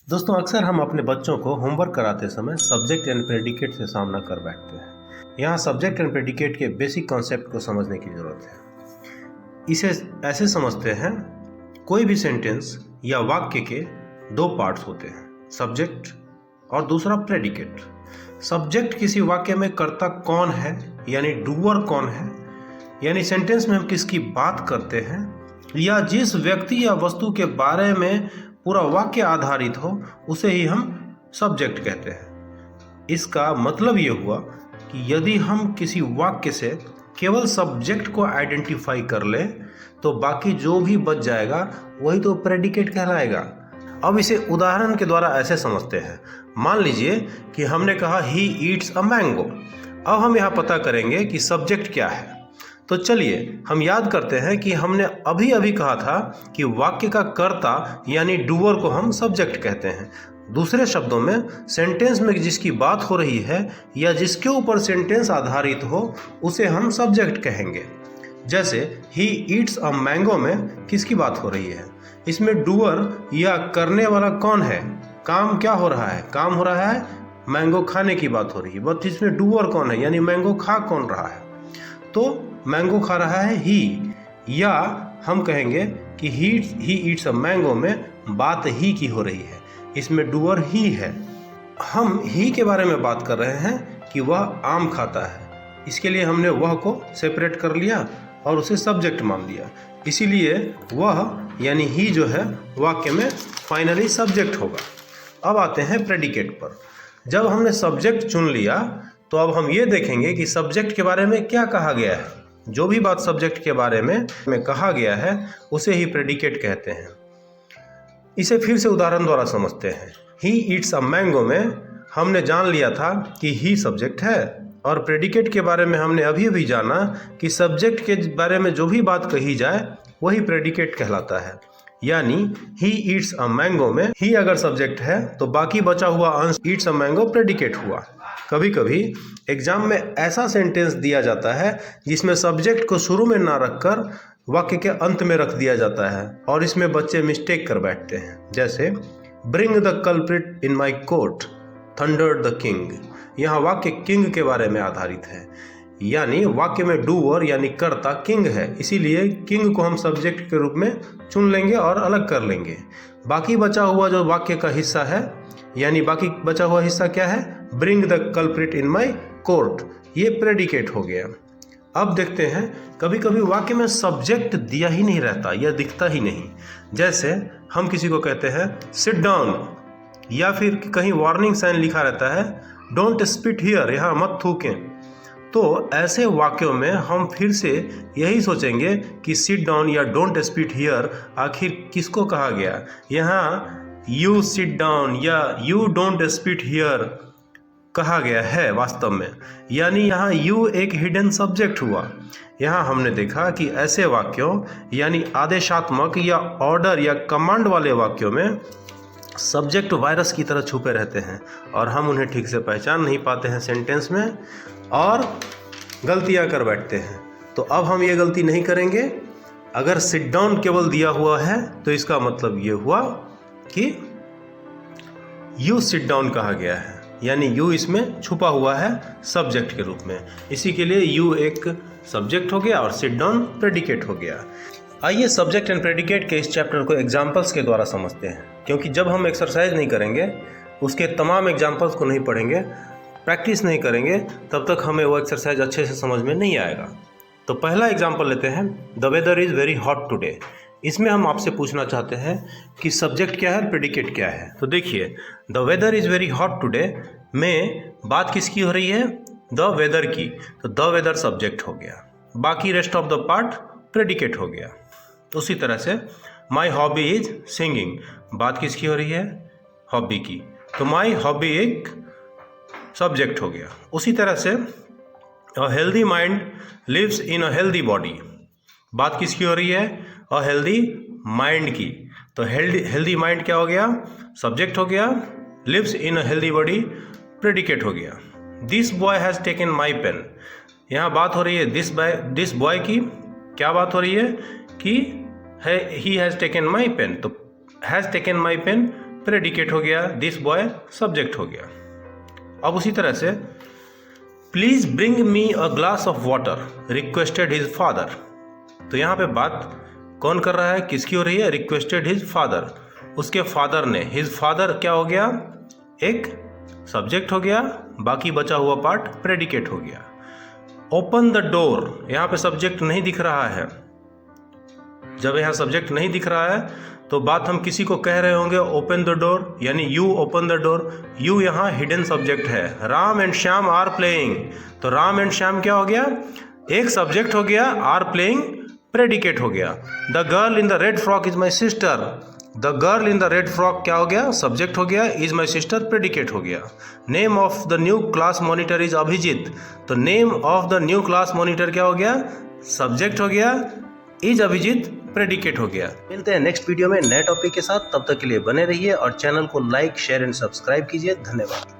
दोस्तों, अक्सर हम अपने बच्चों को होमवर्क कराते समय सब्जेक्ट एंड प्रेडिकेट से सामना कर बैठते हैं। यहाँ सब्जेक्ट एंड प्रेडिकेट के बेसिक कॉन्सेप्ट को समझने की ज़रूरत है। इसे ऐसे समझते हैं, कोई भी सेंटेंस या वाक्य के दो पार्ट्स होते हैं, सब्जेक्ट और दूसरा प्रेडिकेट। सब्जेक्ट किसी वाक्य में कर्ता कौन है, यानी डूअर कौन है, यानी सेंटेंस में हम किसकी बात करते हैं, या जिस व्यक्ति या वस्तु के बारे में पूरा वाक्य आधारित हो, उसे ही हम सब्जेक्ट कहते हैं। इसका मतलब ये हुआ कि यदि हम किसी वाक्य से केवल सब्जेक्ट को आइडेंटिफाई कर लें तो बाकी जो भी बच जाएगा वही तो प्रेडिकेट कहलाएगा। अब इसे उदाहरण के द्वारा ऐसे समझते हैं। मान लीजिए कि हमने कहा ही ईट्स अ मैंगो। अब हम यहाँ पता करेंगे कि सब्जेक्ट क्या है। तो चलिए हम याद करते हैं कि हमने अभी अभी कहा था कि वाक्य का कर्ता यानी डूअर को हम सब्जेक्ट कहते हैं। दूसरे शब्दों में, सेंटेंस में जिसकी बात हो रही है या जिसके ऊपर सेंटेंस आधारित हो उसे हम सब्जेक्ट कहेंगे। जैसे ही ईट्स अ मैंगो में किसकी बात हो रही है? इसमें डूअर या करने वाला कौन है? काम क्या हो रहा है? काम हो रहा है मैंगो खाने की बात हो रही है, बट इसमें डूअर कौन है, यानी मैंगो खा कौन रहा है? तो मैंगो खा रहा है ही, या हम कहेंगे कि ही ईट्स अ मैंगो में बात ही की हो रही है, इसमें डूअर ही है। हम ही के बारे में बात कर रहे हैं कि वह आम खाता है, इसके लिए हमने वह को सेपरेट कर लिया और उसे सब्जेक्ट मान दिया। इसीलिए वह यानी ही जो है वाक्य में फाइनली सब्जेक्ट होगा। अब आते हैं प्रेडिकेट पर। जब हमने सब्जेक्ट चुन लिया तो अब हम ये देखेंगे कि सब्जेक्ट के बारे में क्या कहा गया है। जो भी बात सब्जेक्ट के बारे में कहा गया है उसे ही प्रेडिकेट कहते हैं। इसे फिर से उदाहरण द्वारा समझते हैं। ही ईट्स अ मैंगो में हमने जान लिया था कि ही सब्जेक्ट है, और प्रेडिकेट के बारे में हमने अभी अभी जाना कि सब्जेक्ट के बारे में जो भी बात कही जाए वही प्रेडिकेट कहलाता है। यानी ही ईट्स अ मैंगो में ही अगर सब्जेक्ट है तो बाकी बचा हुआ अंश ईट्स अ मैंगो प्रेडिकेट हुआ। कभी कभी एग्जाम में ऐसा सेंटेंस दिया जाता है जिसमें सब्जेक्ट को शुरू में ना रखकर वाक्य के अंत में रख दिया जाता है, और इसमें बच्चे मिस्टेक कर बैठते हैं। जैसे bring the culprit in my court, thundered the king. यहाँ वाक्य किंग के बारे में आधारित है, यानी वाक्य में डूअर यानी कर्ता किंग है, इसीलिए किंग को हम सब्जेक्ट के रूप में चुन लेंगे और अलग कर लेंगे। बाकी बचा हुआ जो वाक्य का हिस्सा है, यानी बाकी बचा हुआ हिस्सा क्या है? Bring the culprit in my court, ये प्रेडिकेट हो गया। अब देखते हैं, कभी कभी वाक्य में सब्जेक्ट दिया ही नहीं रहता या दिखता ही नहीं। जैसे हम किसी को कहते हैं सिट डाउन, या फिर कहीं वार्निंग साइन लिखा रहता है डोंट स्पिट हियर, यहाँ मत थूकें। तो ऐसे वाक्यों में हम फिर से यही सोचेंगे कि सिट डाउन या डोंट स्पिट हियर आखिर किसको कहा गया। यहाँ यू सिट डाउन या यू डोंट स्पिट हियर कहा गया है वास्तव में, यानी यहाँ यू एक हिडन सब्जेक्ट हुआ। यहाँ हमने देखा कि ऐसे वाक्यों यानी आदेशात्मक या ऑर्डर या कमांड वाले वाक्यों में सब्जेक्ट वायरस की तरह छुपे रहते हैं और हम उन्हें ठीक से पहचान नहीं पाते हैं सेंटेंस में, और गलतियां कर बैठते हैं। तो अब हम ये गलती नहीं करेंगे। अगर सिट डाउन केवल दिया हुआ है तो इसका मतलब ये हुआ कि यू सिट डाउन कहा गया है, यानी यू इसमें छुपा हुआ है सब्जेक्ट के रूप में। इसी के लिए यू एक सब्जेक्ट हो गया और सिट डाउन प्रेडिकेट हो गया। आइए सब्जेक्ट एंड प्रेडिकेट के इस चैप्टर को एग्जाम्पल्स के द्वारा समझते हैं, क्योंकि जब हम एक्सरसाइज नहीं करेंगे, उसके तमाम एग्जाम्पल्स को नहीं पढ़ेंगे, प्रैक्टिस नहीं करेंगे, तब तक हमें वो एक्सरसाइज अच्छे से समझ में नहीं आएगा। तो पहला एग्जाम्पल लेते हैं, the weather is very hot today. इसमें हम आपसे पूछना चाहते हैं कि सब्जेक्ट क्या है, प्रेडिकेट क्या है। तो देखिए, the weather is very hot today में बात किसकी हो रही है? द वेदर की। तो द वेदर सब्जेक्ट हो गया, बाकी rest of the part predicate हो गया। उसी तरह से माई हॉबी इज सिंगिंग, बात किसकी हो रही है? हॉबी की। तो माई हॉबी एक सब्जेक्ट हो गया। उसी तरह से a healthy mind lives in a healthy body, बात किसकी हो रही है? अ हेल्दी माइंड की। तो हेल्दी माइंड क्या हो गया? सब्जेक्ट हो गया। Lives in a healthy body predicate हो गया। This boy has taken my pen, यहाँ बात हो रही है दिस बॉय की। क्या बात हो रही है? कि he has taken my pen. तो has taken my pen predicate हो गया, दिस बॉय सब्जेक्ट हो गया। अब उसी तरह से please bring me a glass of water requested his father. तो यहाँ पे बात कौन कर रहा है, किसकी हो रही है, रिक्वेस्टेड हिज फादर, उसके फादर ने। हिज फादर क्या हो गया, एक सब्जेक्ट हो गया, बाकी बचा हुआ पार्ट प्रेडिकेट हो गया। ओपन द डोर, यहाँ पे सब्जेक्ट नहीं दिख रहा है। जब यहाँ सब्जेक्ट नहीं दिख रहा है तो बात हम किसी को कह रहे होंगे, ओपन द डोर, यानी you open the door. You यहाँ हिडन सब्जेक्ट है। Ram and Shyam are playing, तो राम एंड श्याम क्या हो गया, एक सब्जेक्ट हो गया, आर प्लेइंग प्रेडिकेट हो गया। The girl in the red frock is my sister, the girl in the red frock क्या हो गया, सब्जेक्ट हो गया, इज माई सिस्टर प्रेडिकेट हो गया। Name of the new class monitor is Abhijit, तो name of the new class monitor क्या हो गया, सब्जेक्ट हो गया, इज अभिजीत प्रेडिकेट हो गया। मिलते हैं नेक्स्ट वीडियो में नए टॉपिक के साथ, तब तक के लिए बने रहिए और चैनल को लाइक शेयर एंड सब्सक्राइब कीजिए। धन्यवाद।